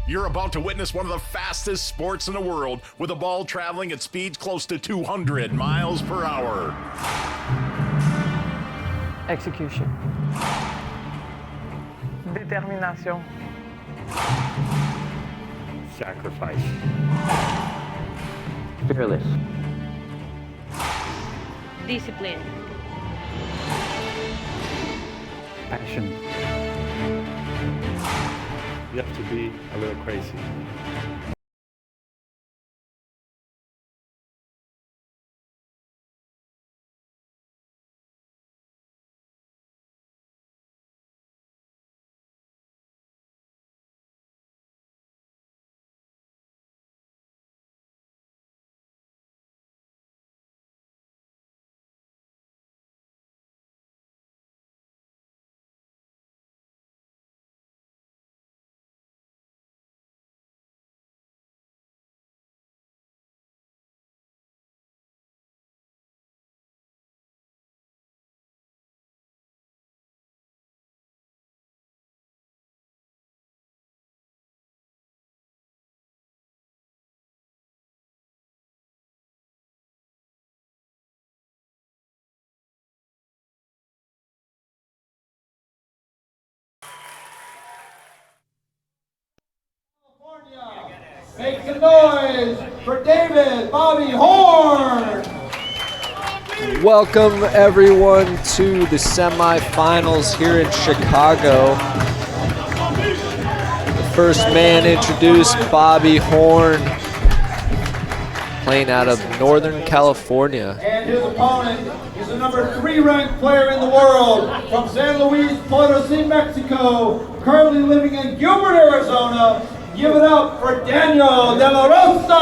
You're about to witness one of the fastest sports in the world, with a ball traveling at speeds close to 200 miles per hour. Execution. Determination. Sacrifice. Fearless. Discipline. Passion. You have to be a little crazy. Make some noise for David Bobby Horn! Welcome everyone to the semifinals here in Chicago. The first man introduced, Bobby Horn, playing out of Northern California. And his opponent is the number 3 ranked player in the world from San Luis Potosí, Mexico, currently living in Gilbert, Arizona. Give it up for Daniel De La Rosa!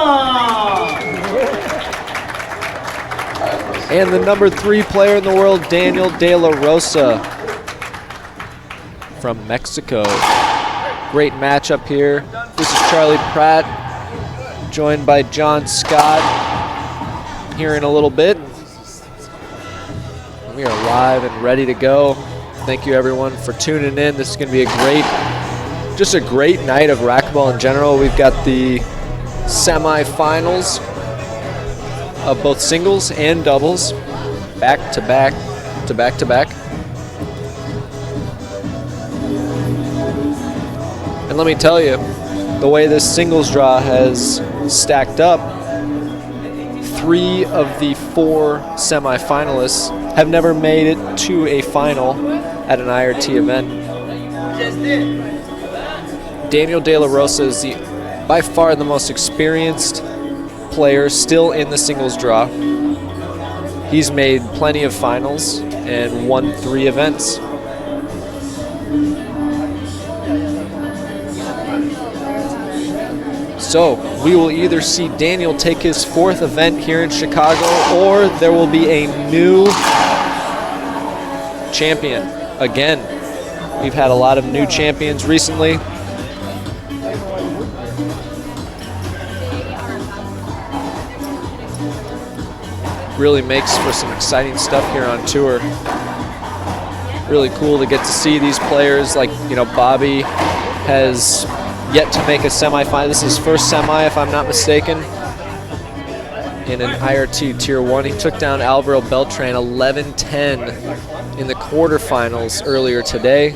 And the number 3 player in the world, Daniel De La Rosa from Mexico. Great matchup here. This is Charlie Pratt, joined by John Scott here in a little bit. We are live and ready to go. Thank you everyone for tuning in. This is going to be just a great night of racquetball in general. We've got the semifinals of both singles and doubles, back to back to back to back. And let me tell you, the way this singles draw has stacked up, 3 of the 4 semifinalists have never made it to a final at an IRT event. Daniel De La Rosa is by far the most experienced player still in the singles draw. He's made plenty of finals and won 3 events. So we will either see Daniel take his 4th event here in Chicago, or there will be a new champion again. We've had a lot of new champions recently. Really makes for some exciting stuff here on tour. Really cool to get to see these players. Like, you know, Bobby has yet to make a semifinal. This is his first semi, if I'm not mistaken, in an IRT Tier 1. He took down Alvaro Beltran 11-10 in the quarterfinals earlier today.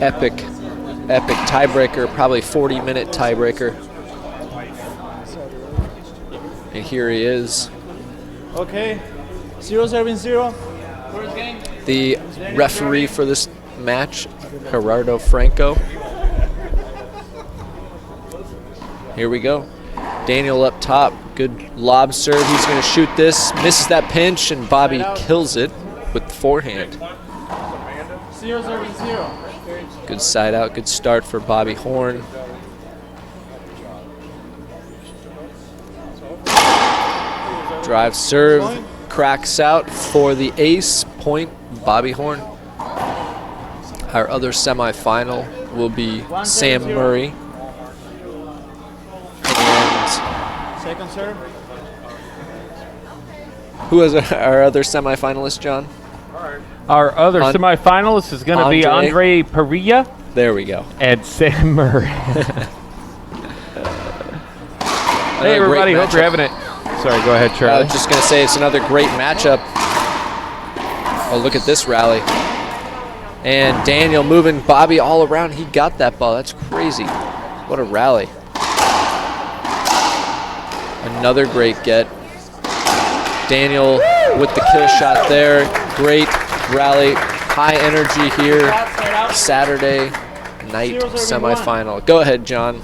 Epic tiebreaker, probably 40-minute tiebreaker. And here he is. Okay, 0-0. The referee for this match, Gerardo Franco. Here we go. Daniel up top, good lob serve. He's going to shoot this, misses that pinch, and Bobby kills it with the forehand. 0-0. Good side out, good start for Bobby Horn. Drive serve, cracks out for the ace, point Bobby Horn. Our other semifinal will be Sam Murray. And Second serve. who is our other semifinalist, John? Our other semifinalist is going to be Andre Parilla. There we go. and Sam Murray. Hey, Another great everybody. Hope you're matchup. having it. Sorry, go ahead, I Charlie. was just going to say it's another great matchup. Oh, look at this rally. And Daniel moving Bobby all around. He got that ball. That's crazy. What a rally. Another great get. Daniel with the kill shot there. Great rally. High energy here. Saturday night semifinal. Go ahead, John.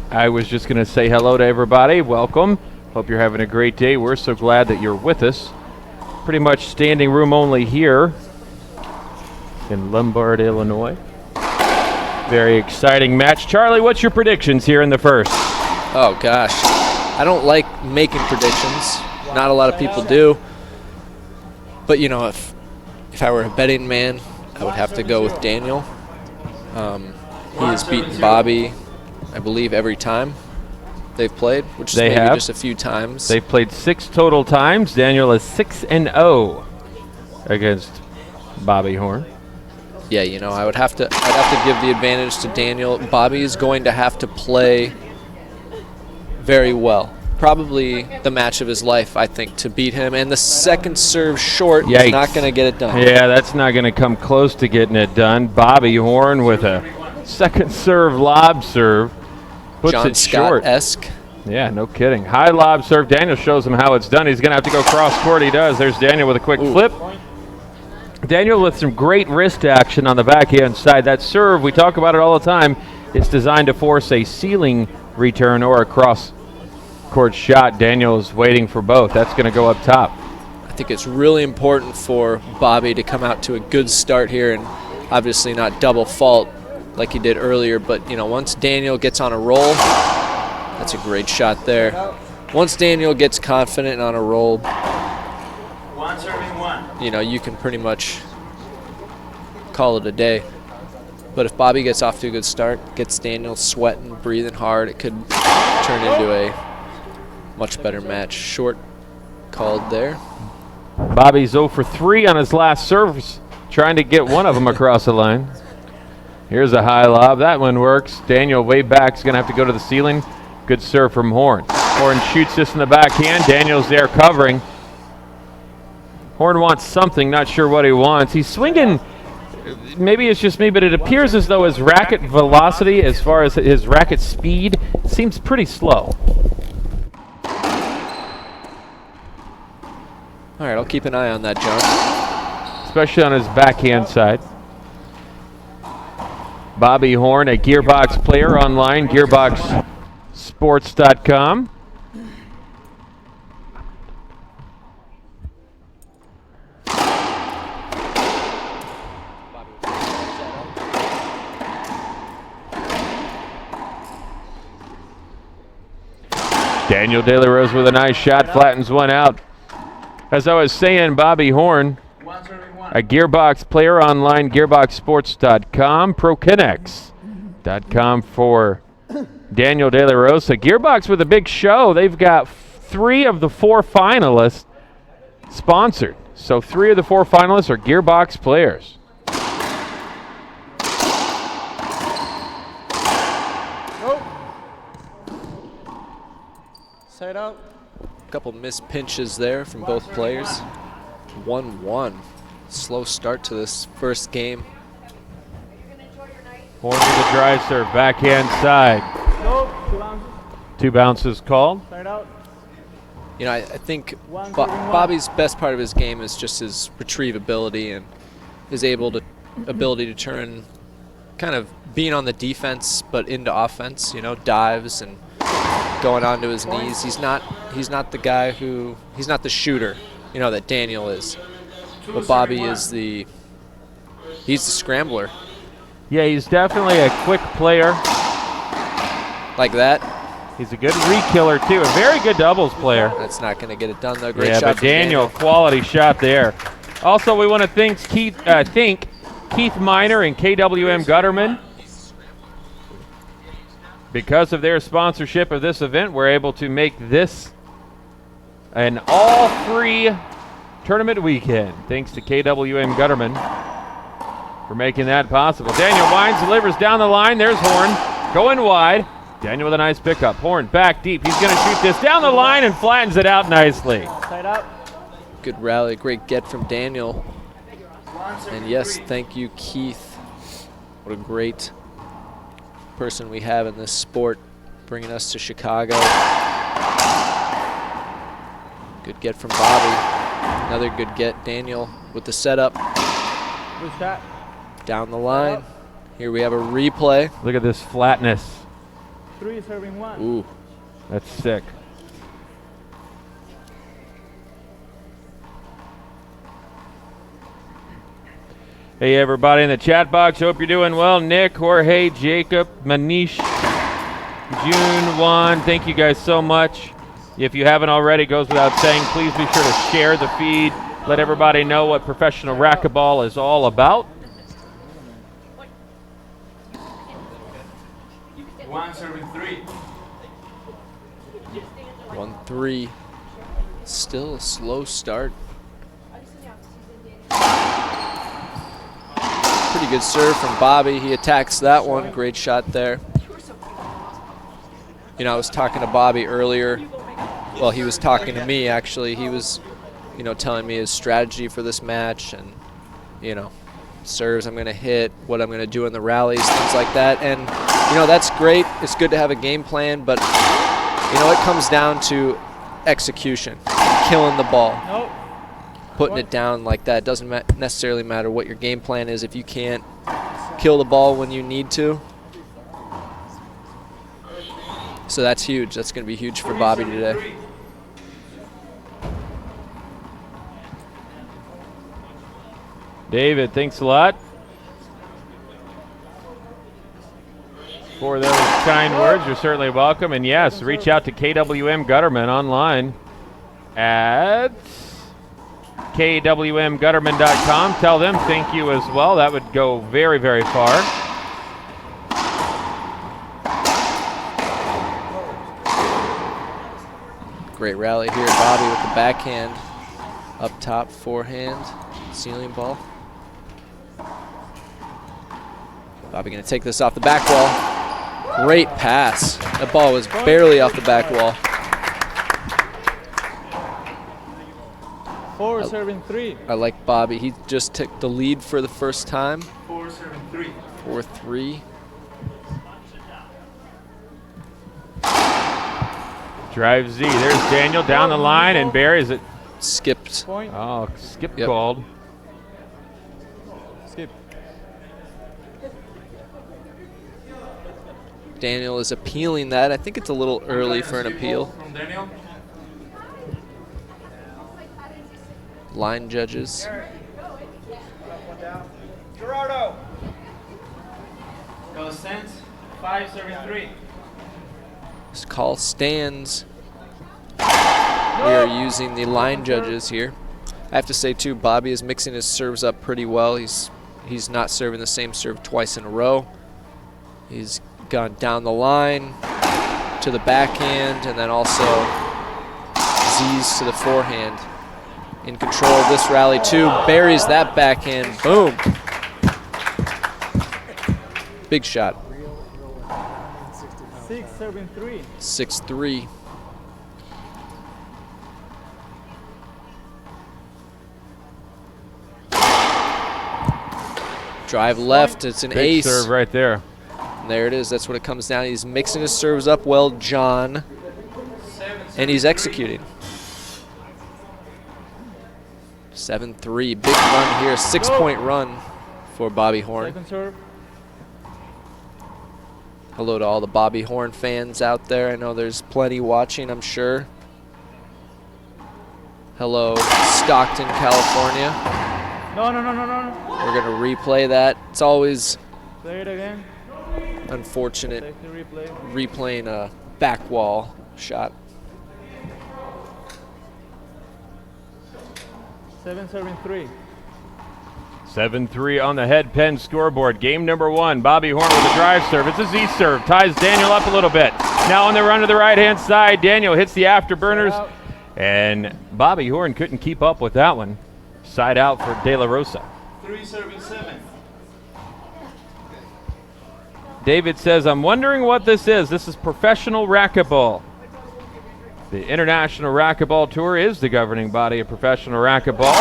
I was just going to say hello to everybody. Welcome. Hope you're having a great day. We're so glad that you're with us. Pretty much standing room only here in Lombard, Illinois. Very exciting match. Charlie, what's your predictions here in the first? Oh, gosh. I don't like making predictions. Not a lot of people do. But, you know, if I were a betting man, I would have to go with Daniel. He has beaten Bobby, I believe, every time they've played, which is maybe just a few times. They've played 6 total times. Daniel is 6-0 against Bobby Horn. Yeah, you know, I'd have to give the advantage to Daniel. Bobby is going to have to play very well. Probably the match of his life, I think, to beat him. And the second serve short is not going to get it done. Yeah, that's not going to come close to getting it done. Bobby Horn with a second serve lob serve. Puts John it short. Scott-esque. Yeah, no kidding. High lob serve. Daniel shows him how it's done. He's going to have to go cross court. He does. There's Daniel with a quick flip. Daniel with some great wrist action on the backhand side. That serve, we talk about it all the time, it's designed to force a ceiling return or a cross court shot. Daniel is waiting for both. That's going to go up top. I think it's really important for Bobby to come out to a good start here and obviously not double fault like he did earlier. But, you know, once Daniel gets on a roll, that's a great shot there. Once Daniel gets confident and on a roll, you know, you can pretty much call it a day. But if Bobby gets off to a good start, gets Daniel sweating, breathing hard, it could turn into a much better match. Short called there. Bobby's 0 for 3 on his last serves, trying to get one of them across the line. Here's a high lob. That one works. Daniel way back is going to have to go to the ceiling. Good serve from Horn. Horn shoots this in the backhand. Daniel's there covering. Horn wants something, not sure what he wants. He's swinging, maybe it's just me, but it appears as though his racket velocity, as far as his racket speed, seems pretty slow. All right, I'll keep an eye on that, John. Especially on his backhand side. Bobby Horn, a Gearbox player online, gearboxsports.com. Daniel De La Rose with a nice shot, flattens one out. As I was saying, Bobby Horn, a Gearbox player online, gearboxsports.com, prokinex.com for Daniel De La Rosa. Gearbox with a big show. They've got 3 of the 4 finalists sponsored. So 3 of the 4 finalists are Gearbox players. Side out. A couple missed pinches there from both players. 1-1. Slow start to this first game. Horn with a drive serve, backhand side. 2 bounces called. You know, I think Bobby's best part of his game is just his retrievability and his ability to turn, kind of being on the defense but into offense. You know, dives and going onto his knees. He's not the guy who, he's not the shooter, you know, that Daniel is. But Bobby is he's the scrambler. Yeah, he's definitely a quick player. Like that. He's a good re-killer too, a very good doubles player. That's not going to get it done though. Great shot. Yeah, but Daniel, quality shot there. Also, we want to thank Keith Miner and KWM Gutterman. Because of their sponsorship of this event, we're able to make this an all-free tournament weekend. Thanks to KWM Gutterman for for making that possible. Daniel Wines delivers down the line. There's Horn going wide. Daniel with a nice pickup. Horn back deep. He's going to shoot this down the line and flattens it out nicely. Good rally, great get from Daniel. And yes, thank you, Keith. What a great person we have in this sport, bringing us to Chicago. Good get from Bobby. Another good get, Daniel with the setup. Good shot. Down the line. Here we have a replay. Look at this flatness. 3 serving 1. Ooh, That's sick. Hey, everybody in the chat box. Hope you're doing well. Nick, Jorge, Jacob, Manish, June, Juan. Thank you guys so much. If you haven't already, goes without saying, please be sure to share the feed. Let everybody know what professional racquetball is all about. One serving 3. 1-3. Still a slow start. Pretty good serve from Bobby. He attacks that one. Great shot there. You know, I was talking to Bobby earlier. Well, he was talking to me, actually. He was, you know, telling me his strategy for this match and, you know, serves I'm going to hit, what I'm going to do in the rallies, things like that. And, you know, that's great. It's good to have a game plan, but, you know, it comes down to execution, killing the ball. Nope. Putting it down like that. Doesn't necessarily matter what your game plan is if you can't kill the ball when you need to. So that's huge. That's going to be huge for Bobby today. David, thanks a lot for those kind words. You're certainly welcome. And yes, reach out to KWM Gutterman online at kwmgutterman.com. Tell them thank you as well. That would go very, very far. Great rally here. Bobby with the backhand. Up top, forehand, ceiling ball. Bobby going to take this off the back wall. Great pass. That ball was barely off the back wall. 4 serving 3. I like Bobby. He just took the lead for the first time. 4 serving 3. 4-3. Drive Z. There's Daniel down the line and buries it. Skipped. Point. Oh, skip Yep. called. Skip. Daniel is appealing that. I think it's a little early for an appeal. From Daniel. Line judges. Gerardo. Goes sent. 5 serving 3. This call stands. We are using the line judges here. I have to say too, Bobby is mixing his serves up pretty well. He's not serving the same serve twice in a row. He's gone down the line to the backhand and then also Z's to the forehand. In control of this rally too. Buries that backhand. Boom. Big shot. 6 serving 3. 6-3. Drive left. It's an Big ace. serve right there. And there it is. That's what it comes down. He's mixing his serves up well, John. And he's executing. 7-3. Big run here. 6-point run for Bobby Horn. Second serve. Hello to all the Bobby Horn fans out there. I know there's plenty watching, I'm sure. Hello, Stockton, California. No. We're going to replay that. It's always Play it again. unfortunate Take the replay. replaying a back wall shot. 7 serving 3. 7-3 on the head pen scoreboard. Game number 1. Bobby Horn with a drive serve. It's a Z serve. Ties Daniel up a little bit. Now on the run to the right-hand side. Daniel hits the afterburners. And Bobby Horn couldn't keep up with that one. Side out for De La Rosa. 3 serving 7. David says, I'm wondering what this is. This is professional racquetball. The International Racquetball Tour is the governing body of professional racquetball.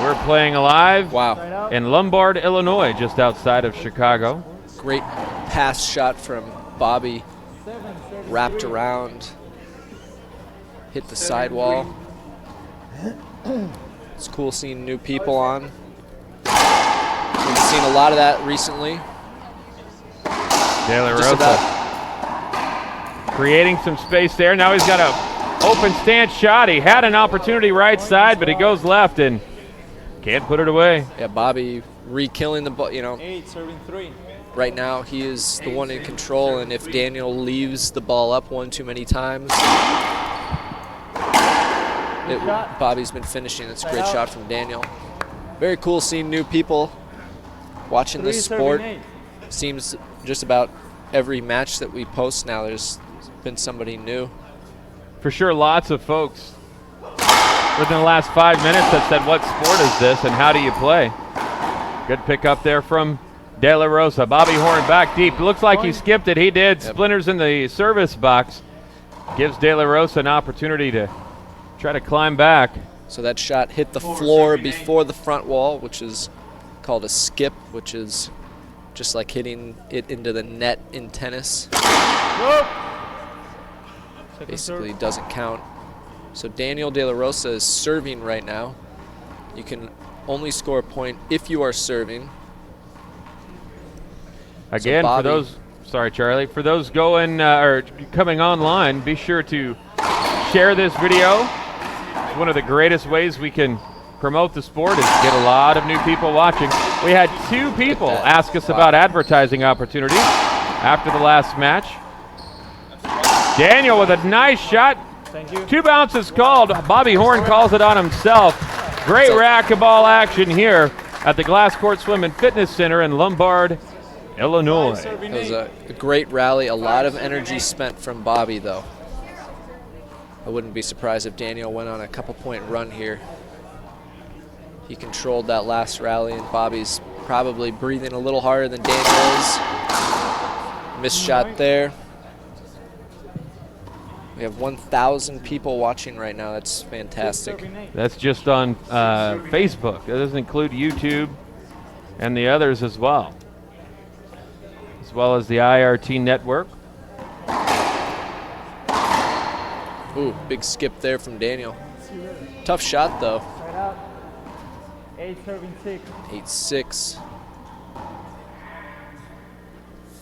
We're playing live in Lombard, Illinois, just outside of Chicago. Great pass shot from Bobby. Wrapped around. Hit the sidewall. It's cool seeing new people on. We've seen a lot of that recently. De La Rosa creating some space there. Now he's got an open stance shot. He had an opportunity right side, but he goes left and can't put it away. Yeah, Bobby re-killing the ball. You know, 8 serving 3. right now he is the one in control, and if Daniel leaves the ball up one too many times, Bobby's been finishing. It's a great shot from Daniel. Very cool seeing new people watching this sport. Seems just about every match that we post now, there's been somebody new. For sure, lots of folks within the last 5 minutes that said, what sport is this and how do you play? Good pick up there from De La Rosa. Bobby Horn back deep. Looks like he skipped it. He did. Yep. Splinters in the service box. Gives De La Rosa an opportunity to try to climb back. So that shot hit the floor before the front wall, which is called a skip, which is just like hitting it into the net in tennis. Basically doesn't count. So Daniel De La Rosa is serving right now. You can only score a point if you are serving. Again, so for those, sorry Charlie, for those going or coming online, be sure to share this video. It's one of the greatest ways we can promote the sport is get a lot of new people watching. We had 2 people ask us about advertising opportunities after the last match. Daniel with a nice shot. Thank you. 2 bounces called. Bobby Horn calls it on himself. Great racquetball action here at the Glass Court Swim and Fitness Center in Lombard, Illinois. It was a great rally. A lot of energy spent from Bobby, though. I wouldn't be surprised if Daniel went on a couple-point run here. He controlled that last rally, and Bobby's probably breathing a little harder than Daniel is. Missed shot there. We have 1,000 people watching right now. That's fantastic. That's just on Facebook. That doesn't include YouTube and the others as well as the IRT network. Ooh, big skip there from Daniel. Tough shot, though. 8 serving 6. 8-6.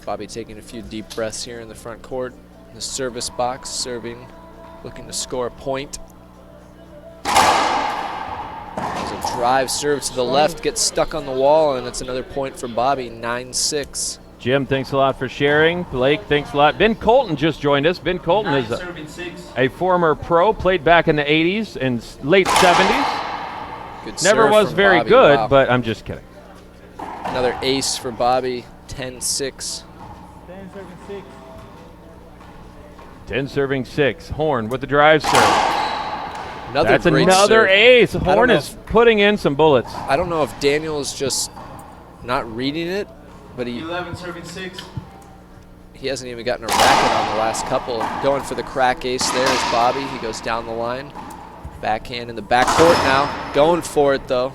Bobby taking a few deep breaths here in the front court. In the service box, serving, looking to score a point. There's a drive serve to the left, gets stuck on the wall, and it's another point for Bobby, 9-6. Jim, thanks a lot for sharing. Blake, thanks a lot. Ben Colton just joined us. Ben Colton is a former pro, played back in the 80s and late 70s. Good Never was very Bobby. good, Wow. but I'm just kidding. Another ace for Bobby, 10-6. 10 serving 6. 10 serving 6. Horn with the drive serve. That's great another serve. ace. Horn is putting in some bullets. I don't know if Daniel is just not reading it, but 11 serving 6. he hasn't even gotten a racket on the last couple. Going for the crack ace there is Bobby. He goes down the line. Backhand in the backcourt now. Going for it, though.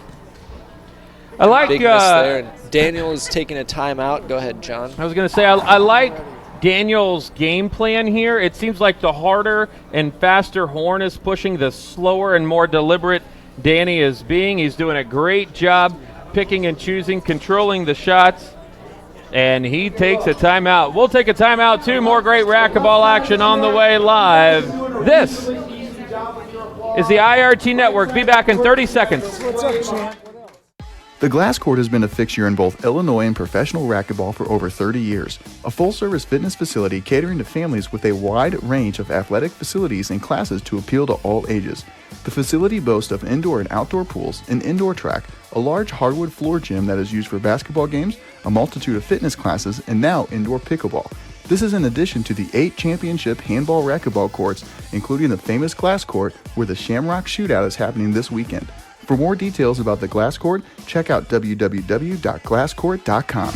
I like big miss there. And Daniel is taking a timeout. Go ahead, John. I was going to say, I like Daniel's game plan here. It seems like the harder and faster Horn is pushing, the slower and more deliberate Danny is being. He's doing a great job picking and choosing, controlling the shots, and he takes a timeout. We'll take a timeout, too. More great racquetball action on the way live. This is the IRT Network. Be back in 30 seconds. The Glass Court has been a fixture in both Illinois and professional racquetball for over 30 years. A full-service fitness facility catering to families with a wide range of athletic facilities and classes to appeal to all ages. The facility boasts of indoor and outdoor pools, an indoor track, a large hardwood floor gym that is used for basketball games, a multitude of fitness classes, and now indoor pickleball. This is in addition to the 8 championship handball racquetball courts, including the famous Glass Court, where the Shamrock Shootout is happening this weekend. For more details about the Glass Court, check out www.glasscourt.com.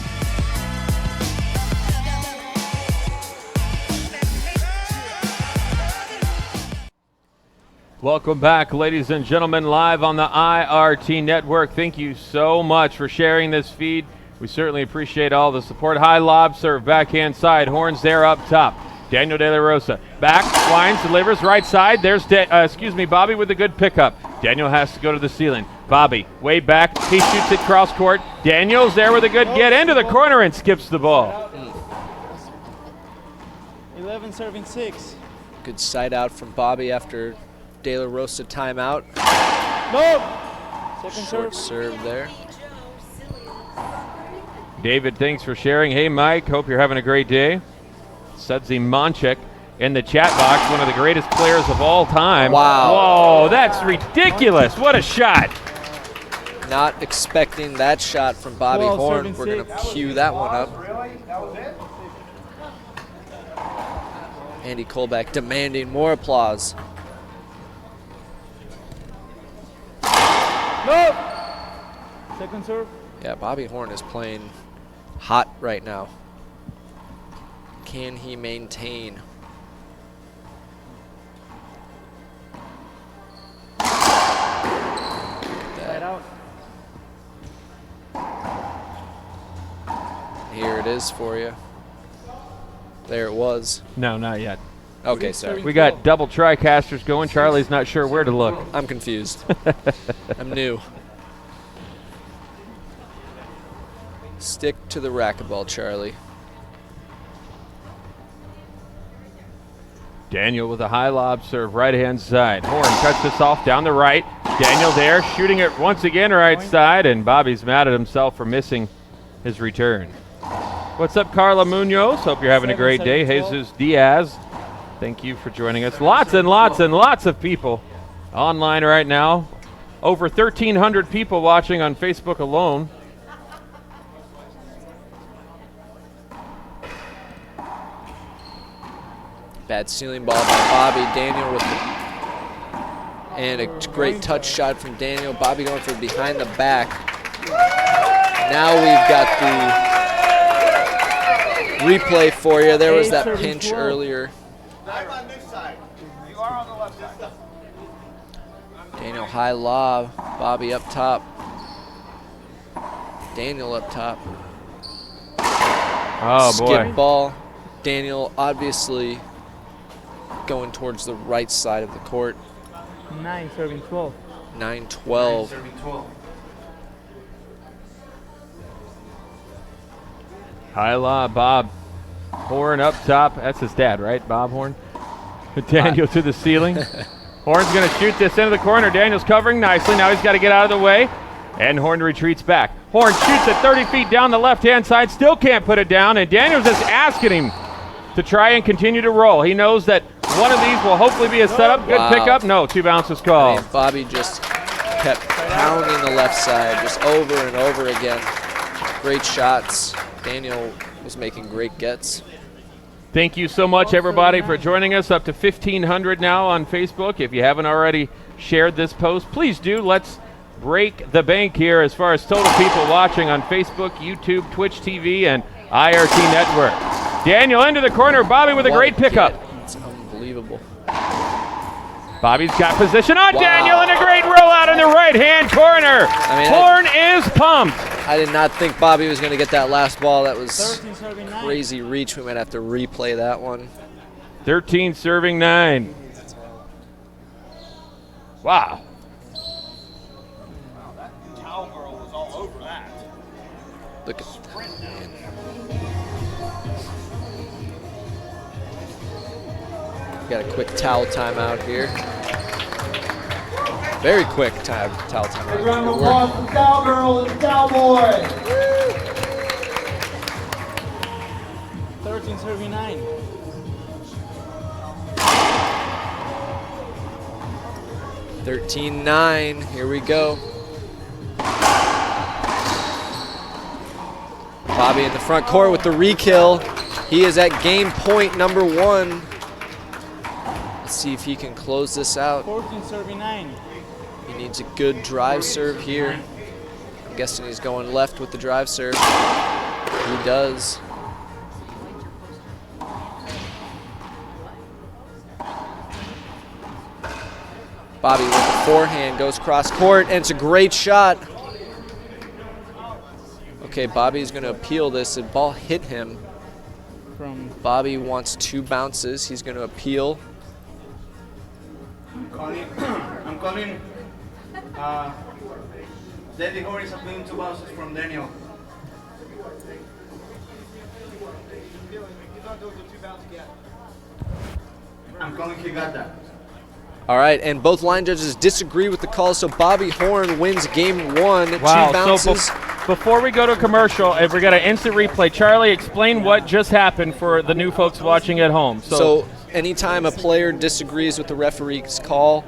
Welcome back, ladies and gentlemen, live on the IRT network. Thank you so much for sharing this feed. We certainly appreciate all the support. High lob serve, backhand side, Horns there up top. Daniel De La Rosa back, winds, delivers right side. There's Bobby with a good pickup. Daniel has to go to the ceiling. Bobby way back, he shoots it cross court. Daniel's there with a good get into the corner and skips the ball. 11 serving 6. Good side out from Bobby after De La Rosa timeout. No! Second Short serve. serve there. David, thanks for sharing. Hey, Mike, hope you're having a great day. Sudsy Monchek in the chat box, one of the greatest players of all time. Wow. Whoa, that's ridiculous. What a shot. Not expecting that shot from Bobby 12, Horn. serving We're going to 6. cue that one up. Andy Kolbeck demanding more applause. No! Second serve. Yeah, Bobby Horn is playing hot right now. Can he maintain? Side out. Here it is for you. There it was. No, not yet. Okay, sorry. We got double TriCasters going. Charlie's not sure where to look. I'm confused. I'm new. Stick to the racquetball, Charlie. Daniel with a high lob serve, right-hand side. Horn cuts this off down the right. Daniel there, shooting it once again right side, and Bobby's mad at himself for missing his return. What's up, Carla Munoz? Hope you're having a great day. Jesus Diaz, thank you for joining us. Lots and lots and lots of people online right now. Over 1,300 people watching on Facebook alone. Bad ceiling ball by Bobby. Daniel with and a great touch shot from Daniel. Bobby going for behind the back. Now we've got the replay for you. There was that pinch earlier. Daniel high lob. Bobby up top. Daniel up top. Oh, boy. Skip ball. Daniel obviously going towards the right side of the court. 9 serving 12. 9-12. Serving 12. High lob, Bob Horn up top. That's his dad, right? Bob Horn. Daniel to the ceiling. Horn's going to shoot this into the corner. Daniel's covering nicely. Now he's got to get out of the way. And Horn retreats back. Horn shoots it 30 feet down the left-hand side. Still can't put it down. And Daniel's just asking him to try and continue to roll. He knows that one of these will hopefully be a setup. Good pickup. No, 2 bounces called. I mean, Bobby just kept pounding the left side just over and over again. Great shots. Daniel was making great gets. Thank you so much, everybody, for joining us. Up to 1,500 now on Facebook. If you haven't already shared this post, please do. Let's break the bank here as far as total people watching on Facebook, YouTube, Twitch TV, and IRT Network. Daniel into the corner. Bobby with a great pickup. It's unbelievable. Bobby's got position on Daniel and a great rollout in the right-hand corner. Horn is pumped. I did not think Bobby was going to get that last ball. That was 13 serving 9. crazy reach. We might have to replay that one. 13 serving 9. Wow. Cowgirl was all over that. Look at got a quick towel timeout here. Very quick towel timeout. A round of applause for Cowgirl and Cowboy. 13 serving 9. $13-9. Here we go. Bobby in the front court with the re-kill. He is at game point number 1. Let's see if he can close this out. 14 serving 9. He needs a good drive serve here. I'm guessing he's going left with the drive serve. He does. Bobby with the forehand goes cross court, and it's a great shot. Okay, Bobby's going to appeal this. The ball hit him. Bobby wants 2 bounces. He's going to appeal. I'm calling. Daddy Horn is appealing 2 bounces from Daniel. I'm calling he got that. All right, and both line judges disagree with the call, so Bobby Horn wins game 1, Wow, 2 bounces. so before we go to commercial, if we got an instant replay, Charlie, explain what just happened for the new folks watching at home. So anytime a player disagrees with the referee's call,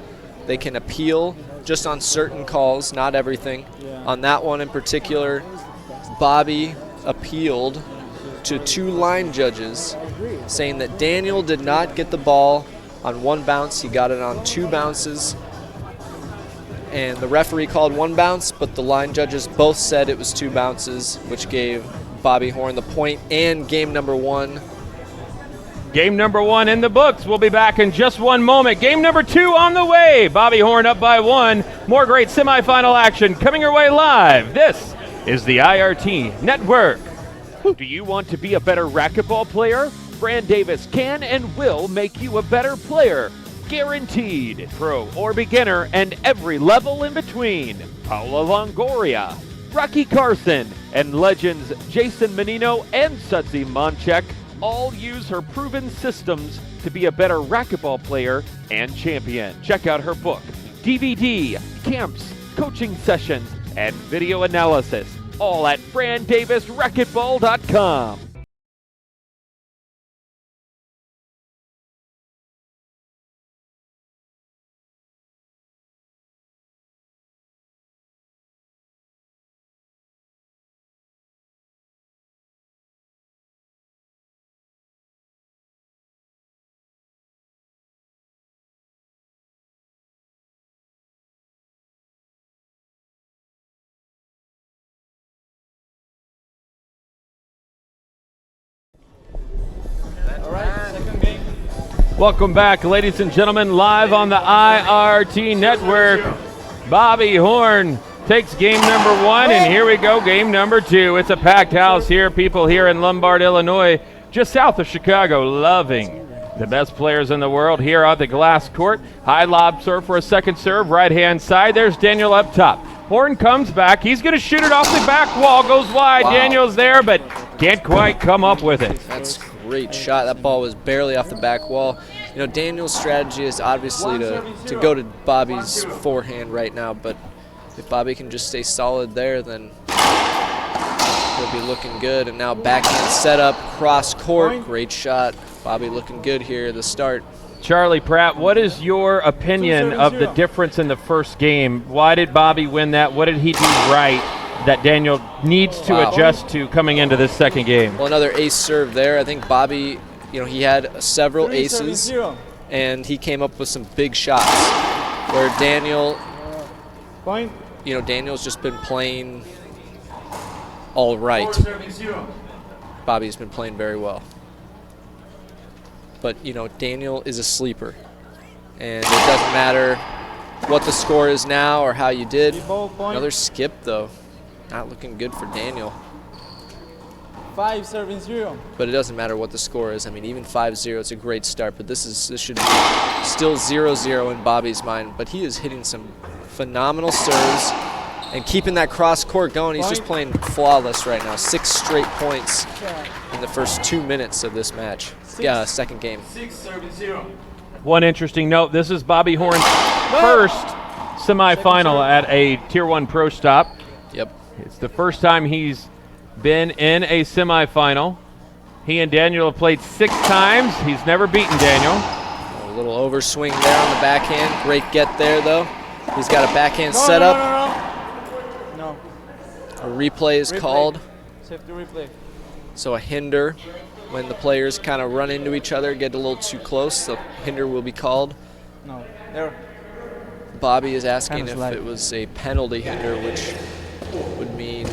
they can appeal just on certain calls, not everything. On that one in particular, Bobby appealed to 2 line judges, saying that Daniel did not get the ball on 1 bounce. He got it on 2 bounces. And the referee called 1 bounce, but the line judges both said it was 2 bounces, which gave Bobby Horn the point and game number 1. Game number 1 in the books. We'll be back in just one moment. Game number 2 on the way. Bobby Horn up by 1. More great semifinal action coming your way live. This is the IRT Network. Do you want to be a better racquetball player? Fran Davis can and will make you a better player. Guaranteed. Pro or beginner and every level in between. Paula Longoria, Rocky Carson, and legends Jason Menino and Sudsy Monchek all use her proven systems to be a better racquetball player and champion. Check out her book, DVD, camps, coaching sessions, and video analysis, all at FranDavisRacquetball.com. Welcome back, ladies and gentlemen, live on the IRT Network. Bobby Horn takes game number 1, and here we go, game number 2. It's a packed house here. People here in Lombard, Illinois, just south of Chicago, loving the best players in the world here on the glass court. High lob serve for a second serve, right-hand side. There's Daniel up top. Horn comes back. He's going to shoot it off the back wall. Goes wide. Wow. Daniel's there, but can't quite come up with it. That's great shot. That ball was barely off the back wall. You know, Daniel's strategy is obviously to go to Bobby's forehand right now, but if Bobby can just stay solid there, then he'll be looking good. And now backhand setup, cross court, great shot. Bobby looking good here at the start. Charlie Pratt, what is your opinion of the difference in the first game? Why did Bobby win that? What did he do right that Daniel needs to adjust to coming into this second game? Well, another ace serve there. I think Bobby, you know, he had several aces, and he came up with some big shots. Where Daniel, you know, Daniel's just been playing all right. Bobby's been playing very well. But, you know, Daniel is a sleeper. And it doesn't matter what the score is now or how you did. Another skip, though. Not looking good for Daniel. 5-0. But it doesn't matter what the score is. I mean, even 5-0, it's a great start. But this should be still 0-0 in Bobby's mind. But he is hitting some phenomenal serves and keeping that cross court going. He's just playing flawless right now. 6 straight points in the first 2 minutes of this match. Second game. 6-0. One interesting note, this is Bobby Horn's first semifinal at a Tier 1 pro stop. Yep. It's the first time he's been in a semifinal. He and Daniel have played 6 times. He's never beaten Daniel. A little overswing there on the backhand. Great get there, though. He's got a backhand setup. No. A replay is called. Safety replay. So a hinder. When the players kind of run into each other, get a little too close, the hinder will be called. No. There. Bobby is asking if it was a penalty hinder, which would mean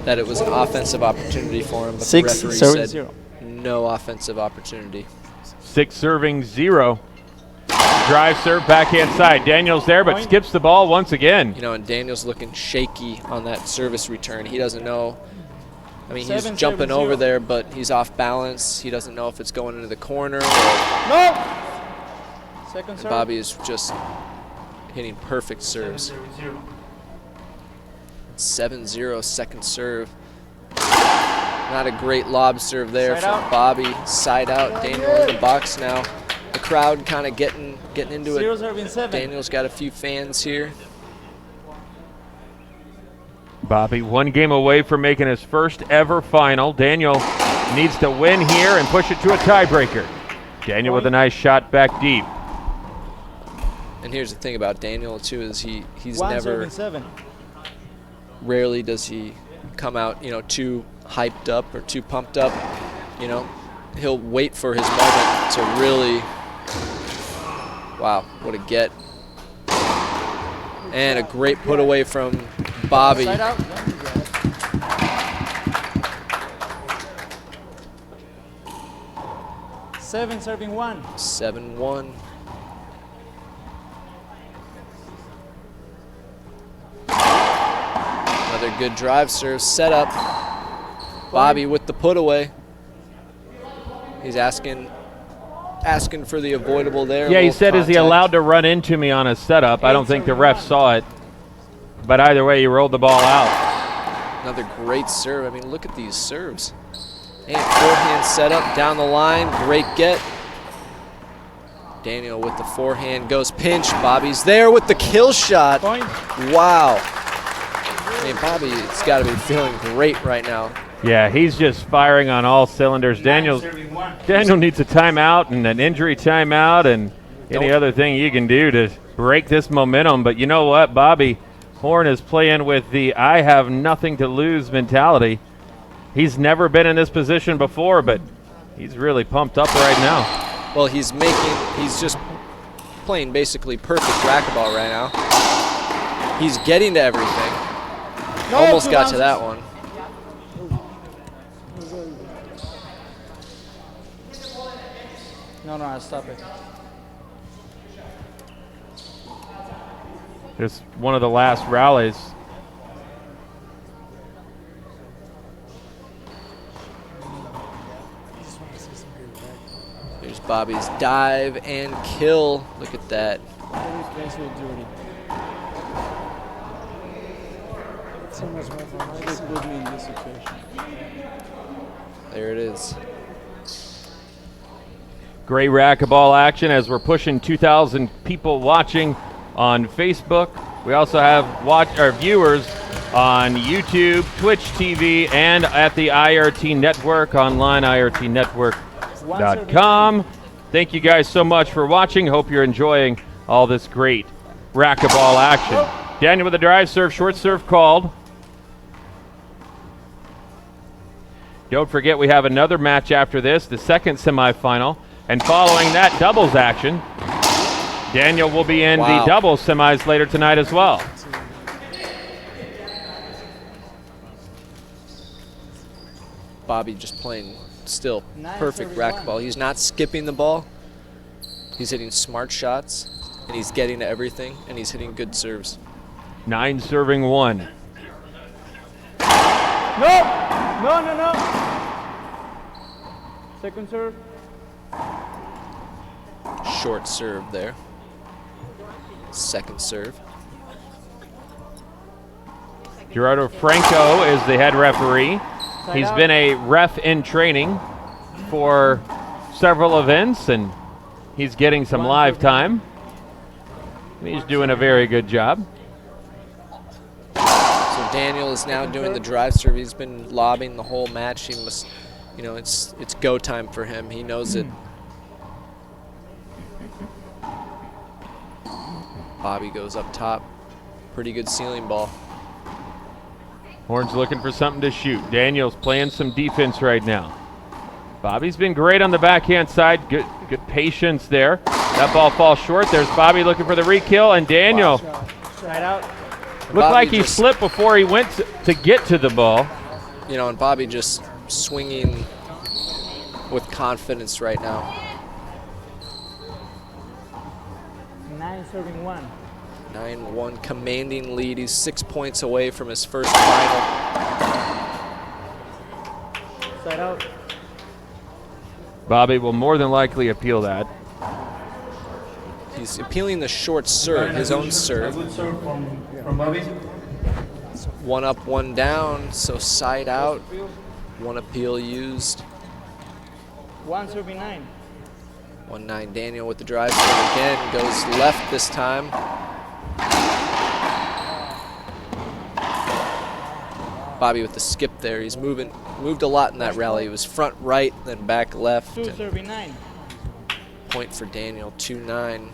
that it was an offensive opportunity for him, but the referee said no offensive opportunity. 6 serving 0. Drive serve, backhand side. Daniel's there, but skips the ball once again. You know, and Daniel's looking shaky on that service return. He doesn't know. I mean, he's 7-7-0. jumping over there, but he's off balance. He doesn't know if it's going into the corner. No! Second And serve. Bobby is just hitting perfect serves. 7-0 second serve. Not a great lob serve there Side from out. Bobby. Side out. Daniel in the box now. The crowd kind of getting into it. 0-7. Daniel's got a few fans here. Bobby 1 game away from making his first ever final. Daniel needs to win here and push it to a tiebreaker. Daniel with a nice shot back deep. And here's the thing about Daniel too is he's never 1-7. rarely does he come out, you know, too hyped up or too pumped up. You know, he'll wait for his moment to really, wow, what a get. And a great put away from Bobby. Side out. 7-1. 7-1. Another good drive serve set up. Bobby with the put away. He's asking for the avoidable there. Yeah, he Little said, is he contact. allowed to run into me on a setup? I don't think the ref saw it. But either way, he rolled the ball out. Another great serve. I mean, look at these serves. And forehand setup down the line. Great get. Daniel with the forehand goes pinch. Bobby's there with the kill shot. Point. Wow. I mean, Bobby's got to be feeling great right now. Yeah, he's just firing on all cylinders. Daniel needs a timeout and an injury timeout and any other thing you can do to break this momentum. But you know what? Bobby Horn is playing with the I have nothing to lose mentality. He's never been in this position before, but he's really pumped up right now. Well, he's just playing basically perfect racquetball right now. He's getting to everything. Almost got to that one. No, I'll stop it. It's one of the last rallies. There's Bobby's dive and kill. Look at that. There it is. Great racquetball action as we're pushing 2,000 people watching on Facebook. We also have our viewers on YouTube, Twitch TV, and at the IRT Network, online, irtnetwork.com. Thank you guys so much for watching. Hope you're enjoying all this great racquetball action. Daniel with a drive serve, short serve called. Don't forget we have another match after this, the second semifinal. And following that doubles action, Daniel will be in the doubles semis later tonight as well. Bobby just playing still perfect racquetball. He's not skipping the ball. He's hitting smart shots, and he's getting to everything, and he's hitting good serves. 9 serving 1. No. Second serve. Short serve there. Second serve. Gerardo Franco is the head referee. He's been a ref in training for several events, and he's getting some live time. He's doing a very good job. So Daniel is now doing the drive serve. He's been lobbing the whole match. He must, you know, it's go time for him. He knows it. Bobby goes up top. Pretty good ceiling ball. Horn's looking for something to shoot. Daniel's playing some defense right now. Bobby's been great on the backhand side. Good patience there. That ball falls short. There's Bobby looking for the re-kill, and Daniel Side out. looked like he slipped before he went to get to the ball. You know, and Bobby just swinging with confidence right now. 9 serving 1. 9-1 commanding lead. He's 6 points away from his first final. Side out. Bobby will more than likely appeal that. He's appealing the short serve, his own serve. A good serve from Bobby. One up, one down, so side out. One appeal used. 1 serving 9. 1-9 Daniel with the drive serve again, goes left this time. Bobby with the skip there. He's moved a lot in that rally. He was front right, then back left. 2 serving 9. Point for Daniel, 2-9.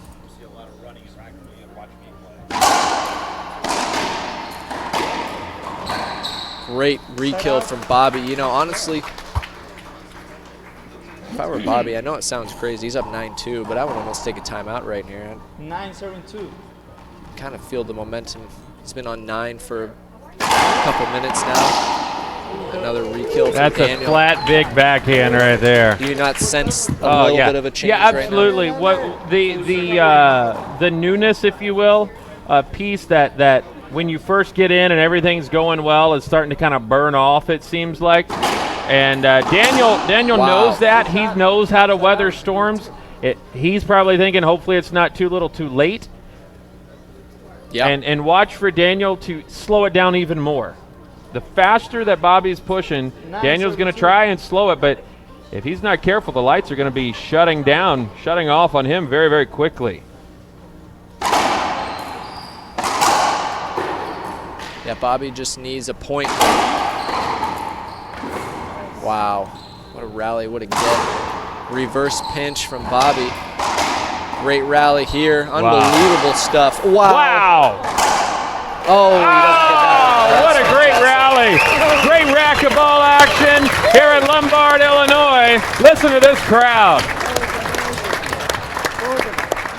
Great re-kill from Bobby. You know, honestly, if I were Bobby, I know it sounds crazy. He's up 9-2, but I would almost take a timeout right here. 9 serving 2. Kind of feel the momentum. He's been on 9 for a couple minutes now. Another re-kill for That's Daniel. a flat, big backhand right there. Do you not sense a little bit of a change Yeah, right absolutely. now? What the newness, if you will, piece that when you first get in and everything's going well is starting to kind of burn off, it seems like. And Daniel Wow. knows that. He knows how to weather storms. He's probably thinking, hopefully it's not too little too late. Yeah. And watch for Daniel to slow it down even more. The faster that Bobby's pushing, Daniel's going to try and slow it, but if he's not careful, the lights are going to be shutting off on him very, very quickly. Yeah, Bobby just needs a point. Wow, what a rally, what a get. Reverse pinch from Bobby. Great rally here, unbelievable stuff. Wow. Oh, he doesn't get that. What a great rally. Great racquetball action here at Lombard, Illinois. Listen to this crowd.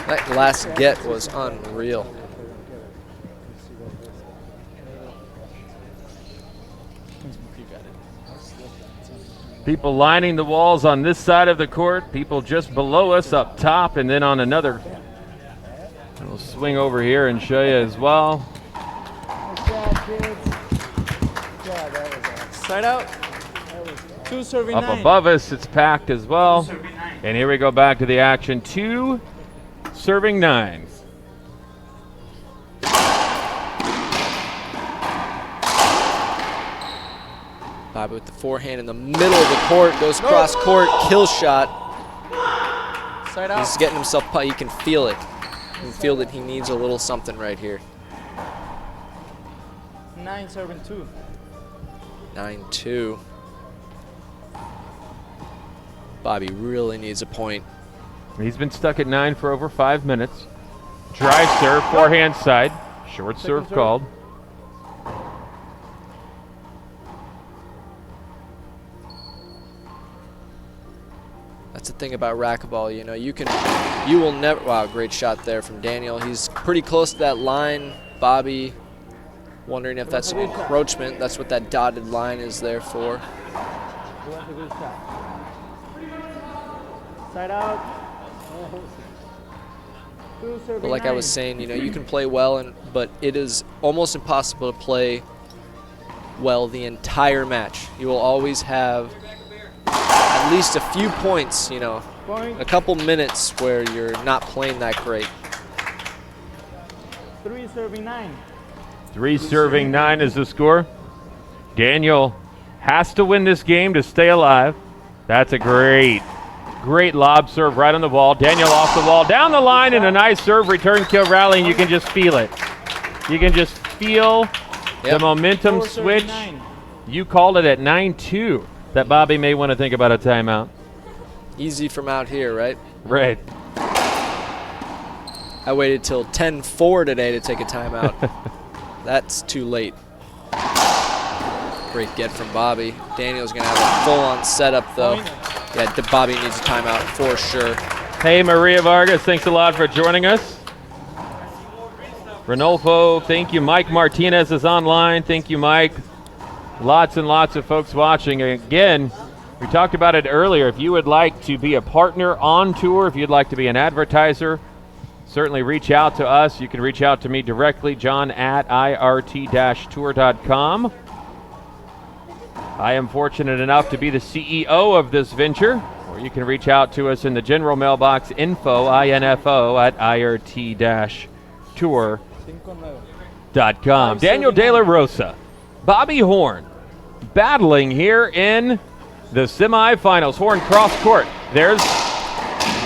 That last get was unreal. People lining the walls on this side of the court, people just below us up top, and then on another. We'll swing over here and show you as well. Side out. 2 serving Up 9. above us, it's packed as well. And here we go back to the action. 2 serving 9. Bobby with the forehand in the middle of the court, goes cross court, kill shot. Side out. He's getting himself, you can feel it. You can feel that he needs a little something right here. 9 serving 2. 9-2. Bobby really needs a point. He's been stuck at 9 for over 5 minutes. Drive serve, forehand side. Short serve called. That's the thing about racquetball, you know, you will never, wow, great shot there from Daniel. He's pretty close to that line. Bobby wondering if that's an encroachment. That's what that dotted line is there for. Side out. 2 serving But like I 9. was saying, you know, you can play well, but it is almost impossible to play well the entire match. You will always have at least a few points, you know, Point. a couple minutes where you're not playing that great. 3 serving 9. 3 serving 9 is the score. Daniel has to win this game to stay alive. That's a great lob serve right on the wall. Daniel off the wall, down the line, and a nice serve return kill rally, and you can just feel it. You can just feel the momentum 4 serving switch. 9. You called it at 9-2 that Bobby may want to think about a timeout. Easy from out here, right? Right. I waited till 10-4 today to take a timeout. That's too late. Great get from Bobby. Daniel's going to have a full-on setup, though. Yeah, Bobby needs a timeout for sure. Hey, Maria Vargas, thanks a lot for joining us. Renolfo, thank you. Mike Martinez is online. Thank you, Mike. Lots and lots of folks watching. Again, we talked about it earlier. If you would like to be a partner on tour, if you'd like to be an advertiser, certainly reach out to us. You can reach out to me directly, John at irt-tour.com. I am fortunate enough to be the CEO of this venture, or you can reach out to us in the general mailbox, info at irt-tour.com. Daniel De La Rosa, Bobby Horn, battling here in the semifinals. Horn cross court. There's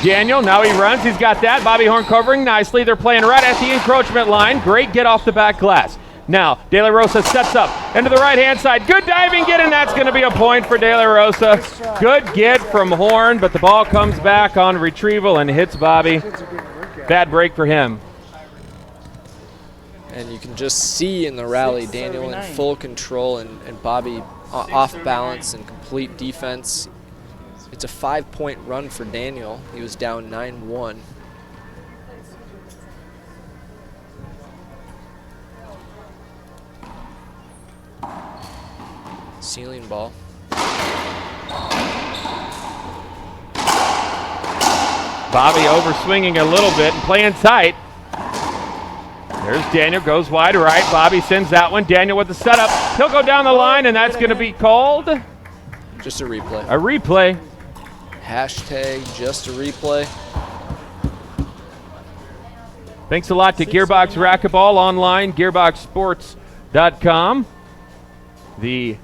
Daniel. Now he runs. He's got that. Bobby Horn covering nicely. They're playing right at the encroachment line. Great get off the back glass. Now, De La Rosa sets up into the right-hand side. Good diving get, and that's going to be a point for De La Rosa. Good get from Horn, but the ball comes back on retrieval and hits Bobby. Bad break for him. And you can just see in the rally, Daniel in full control and Bobby off balance and complete defense. It's a 5-point run for Daniel. He was down 9-1. Ceiling ball. Bobby overswinging a little bit and playing tight. There's Daniel, goes wide right. Bobby sends that one. Daniel with the setup. He'll go down the line, and that's going to be called just a replay. A replay. Hashtag just a replay. Thanks a lot to Gearbox Racquetball online, gearboxsports.com. The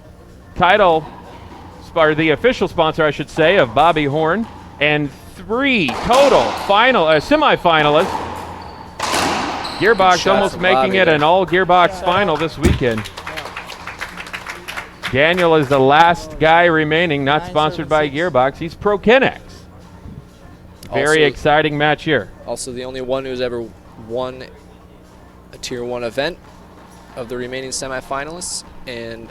title, or the official sponsor, I should say, of Bobby Horn, and 3 total semifinalists. Gearbox almost making it an all Gearbox final this weekend. Daniel is the last guy remaining, not sponsored by Gearbox. He's Pro Kinex. Very exciting match here. Also the only one who's ever won a Tier 1 event of the remaining semifinalists, and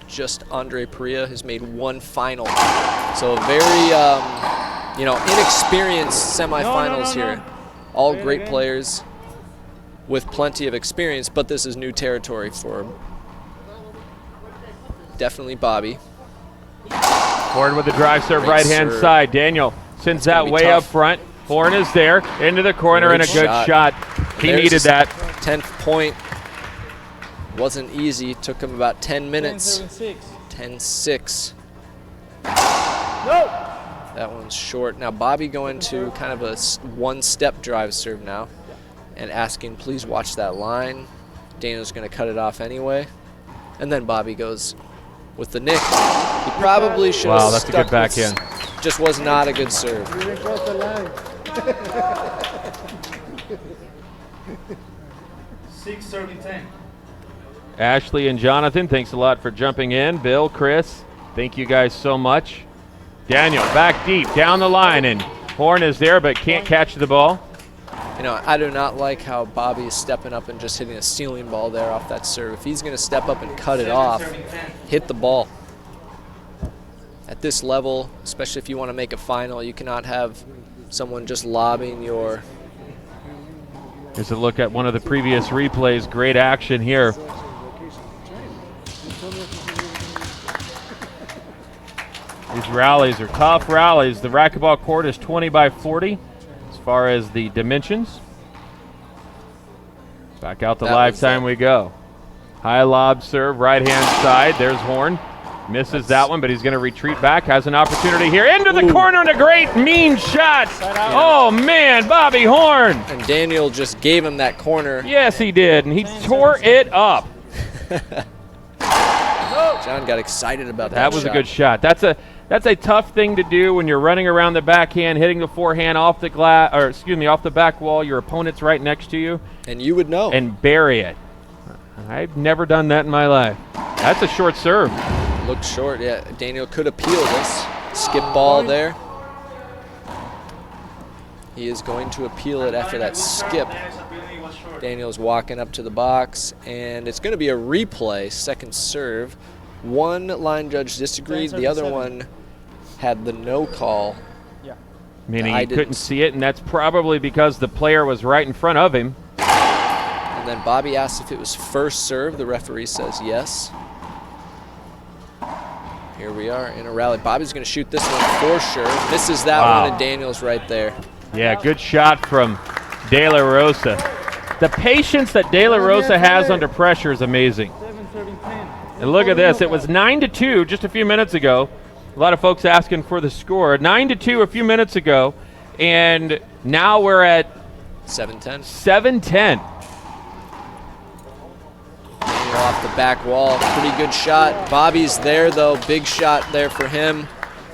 just Andre Perea has made 1 final. So very, inexperienced semifinals here. All great players with plenty of experience, but this is new territory for definitely Bobby. Horn with the drive serve, right-hand side. Daniel sends that way up front. Horn is there, into the corner, and a good shot. He needed that. 10th point. Wasn't easy. Took him about 10 minutes. 10-6. That one's short. Now Bobby going to kind of a one-step drive serve now and asking, please watch that line. Daniel's going to cut it off anyway. And then Bobby goes with the nick. He probably should have that's a good backhand. Just was not a good serve. 6 serving 10. Ashley and Jonathan, thanks a lot for jumping in. Bill, Chris, thank you guys so much. Daniel back deep, down the line, and Horn is there but can't catch the ball. You know, I do not like how Bobby is stepping up and just hitting a ceiling ball there off that serve. If he's going to step up and cut it off, hit the ball. At this level, especially if you want to make a final, you cannot have someone just lobbing your... Here's a look at one of the previous replays. Great action here. These rallies are tough rallies. The racquetball court is 20 by 40 as far as the dimensions. Back out the live time we go. High lob serve, right-hand side. There's Horn. Misses that one, but he's going to retreat back. Has an opportunity here. Into the corner and a great mean shot. Oh, man, Bobby Horn. And Daniel just gave him that corner. Yes, he did, and he tore it up. John got excited about that. That was a good shot. That's a tough thing to do when you're running around the backhand, hitting the forehand off the glass, or excuse me, off the back wall. Your opponent's right next to you. And you would know. And bury it. I've never done that in my life. That's a short serve. Looked short, yeah. Daniel could appeal this. Skip ball there. He is going to appeal it after that skip. Daniel's walking up to the box, and it's going to be a replay, second serve. One line judge disagreed. The other one had the no call. Meaning he couldn't see it, and that's probably because the player was right in front of him. And then Bobby asked if it was first serve. The referee says yes. Here we are in a rally. Bobby's going to shoot this one for sure. Misses that one, and Daniel's right there. Yeah, good shot from De La Rosa. The patience that De La Rosa has under pressure is amazing. 7 serving 10. And look at this. It was 9-2 just a few minutes ago. A lot of folks asking for the score. 9-2 a few minutes ago. And now we're at 7-10. 7-10. Off the back wall. Pretty good shot. Bobby's there, though. Big shot there for him.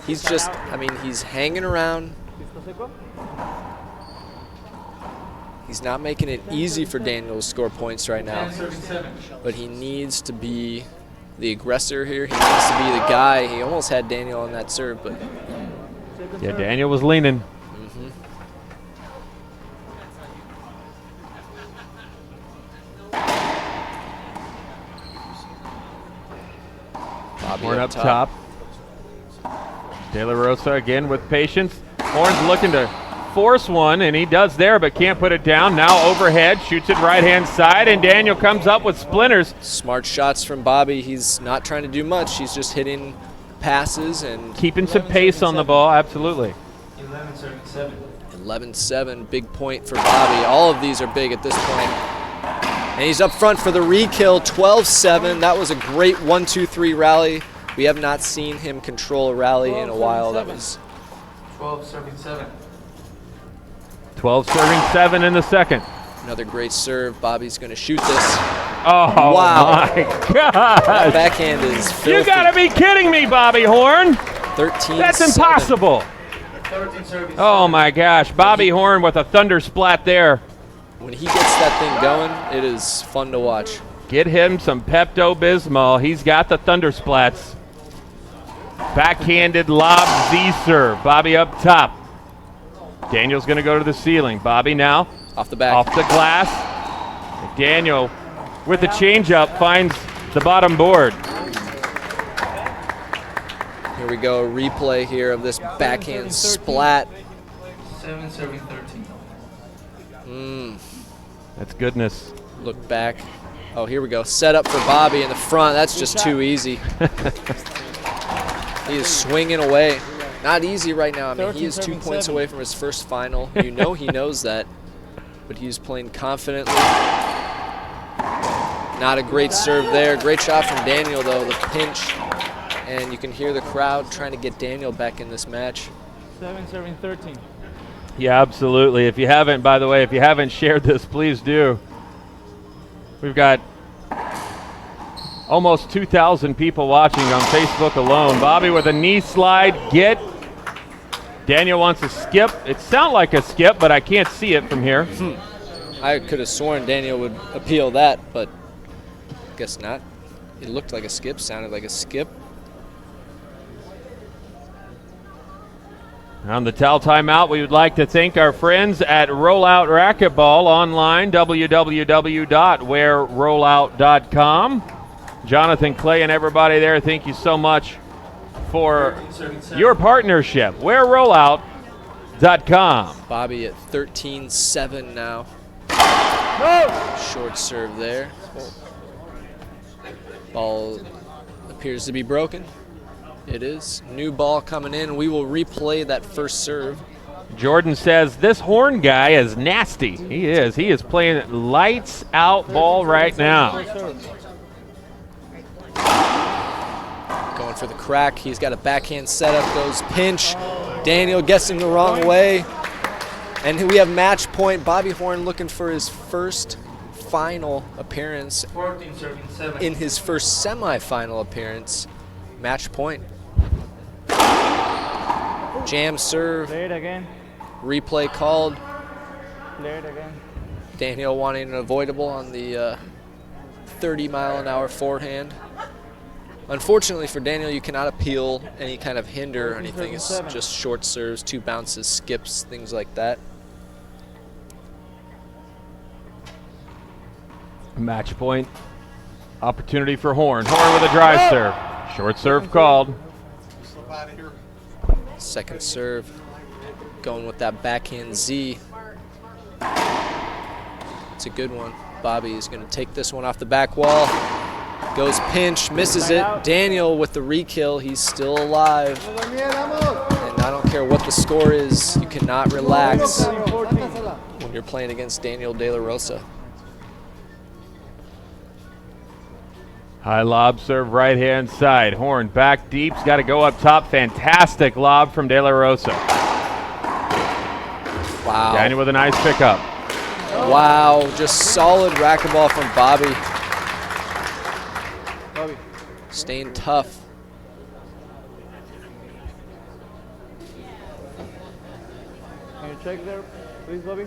He's just, I mean, he's hanging around. He's not making it easy for Daniel to score points right now. But he needs to be the aggressor here. He needs to be the guy. He almost had Daniel on that serve, but Yeah, Daniel was leaning. Bobby Horn up top. De La Rosa again with patience. Horn's looking to force one, and he does there, but can't put it down. Now overhead, shoots it right-hand side, and Daniel comes up with splinters. Smart shots from Bobby. He's not trying to do much. He's just hitting passes and Keeping some pace on the ball, absolutely. 11 serving 7. 11-7. Big point for Bobby. All of these are big at this point. And he's up front for the re-kill, 12-7. That was a great 1-2-3 rally. We have not seen him control a rally in a while. That was 12 serving 7. 12 serving 7 in the second. another great serve. Bobby's going to shoot this. Oh, wow. My God. That backhand is filthy. You got to be kidding me, Bobby Horn. 13. That's impossible. 13 serving. Oh, my gosh. Bobby Horn with a thunder splat there. When he gets that thing going, it is fun to watch. Get him some Pepto-Bismol. He's got the thunder splats. Backhanded lob Z-serve. Bobby up top. Daniel's going to go to the ceiling. Bobby now. Off the back. Off the glass. Daniel with the changeup finds the bottom board. Here we go, a replay here of this backhand splat. 7 serving 13. That's goodness. Look back. Oh, here we go. Set up for Bobby in the front. That's just too easy. He is swinging away. Not easy right now. I mean, he is 2 points away from his first final. You know he knows that, but he's playing confidently. Not a great serve there. Great shot from Daniel, though, the pinch. And you can hear the crowd trying to get Daniel back in this match. 7 serving 13. Yeah, absolutely. If you haven't, by the way, if you haven't shared this, please do. We've got almost 2,000 people watching on Facebook alone. Bobby with a knee slide, get. Daniel wants a skip. It sounds like a skip, but I can't see it from here. I could have sworn Daniel would appeal that, but guess not. It looked like a skip, sounded like a skip. On the towel timeout, we would like to thank our friends at Rollout Racquetball online, www.whererollout.com. Jonathan, Clay, and everybody there, thank you so much for your partnership. Whererollout.com. Bobby at 13-7 now. Short serve there. Ball appears to be broken. It is. New ball coming in. We will replay that first serve. Jordan says this Horn guy is nasty. He is. He is playing lights out ball right now. Going for the crack. He's got a backhand setup. Goes pinch. Daniel gets him the wrong way. And we have match point. Bobby Horn looking for his first final appearance 14 serving 7. in his first semifinal appearance. Match point. Jam serve. Play it again. Replay called. Play it again. Daniel wanting an avoidable on the 30-mile-an-hour forehand. Unfortunately for Daniel, you cannot appeal any kind of hinder or anything. It's just short serves, 2 bounces, skips, things like that. Match point. Opportunity for Horn. Horn with a drive serve. Short serve called. Second serve, going with that backhand Z. It's a good one. Bobby is going to take this one off the back wall. Goes pinch, misses it. Daniel with the re-kill. He's still alive. And I don't care what the score is, you cannot relax when when you're playing against Daniel De La Rosa. High lob serve right hand side. Horn back deep. He's got to go up top. Fantastic lob from De La Rosa. Wow. Daniel with a nice pickup. Wow, just solid racquetball from Bobby. Staying tough. Can you check there, please, Bobby?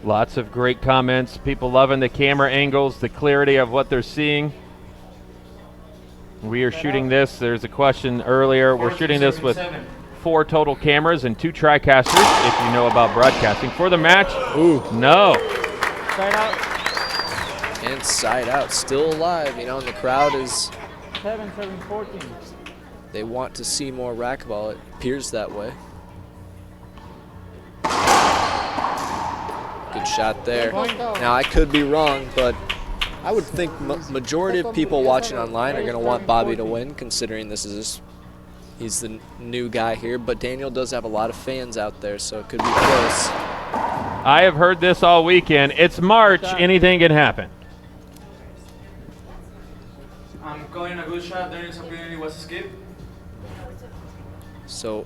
Lots of great comments. People loving the camera angles, the clarity of what they're seeing. We are shooting this. There's a question earlier. We're shooting this with 4 total cameras and 2 TriCasters, if you know about broadcasting. For the match, no. Side out. And side out, still alive, you know, and the crowd is, 7-7-14. they want to see more racquetball. It appears that way. Good shot there. Now, I could be wrong, but I would think majority of people watching online are going to want Bobby to win, considering this is he's the new guy here. But Daniel does have a lot of fans out there, so it could be close. I have heard this all weekend. It's March. Anything can happen. I'm calling a good shot. Daniel's opinion was a skip. So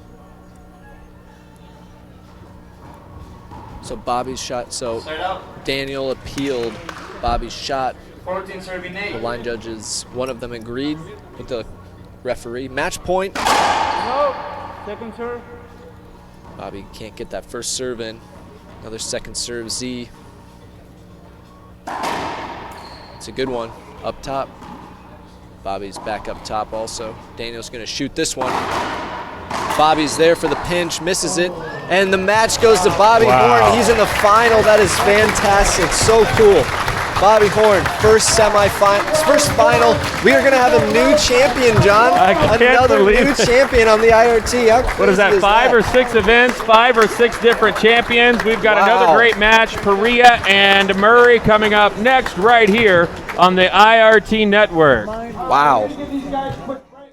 Bobby's shot. So Side out. Daniel appealed Bobby's shot. 14 serving 8. The line judges, one of them agreed with the referee. Match point. No. Second serve. Bobby can't get that first serve in. Another second serve, Z. It's a good one. Up top. Bobby's back up top also. Daniel's going to shoot this one. Bobby's there for the pinch, misses it. And the match goes to Bobby Horn. He's in the final. That is fantastic. So cool. Bobby Horn, first semifinal, first final. We are going to have a new champion, John. I can't Another believe new it. champion on the IRT. How What is crazy that, 5 or 6 events, 5 or 6 different champions? We've got another great match, Perea and Murray, coming up next right here on the IRT Network. Wow. Give these guys a quick break.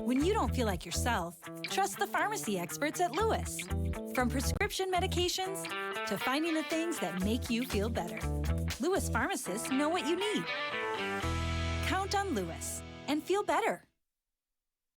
When you don't feel like yourself, trust the pharmacy experts at Lewis. From prescription medications to finding the things that make you feel better, Lewis pharmacists know what you need. Count on Lewis and feel better.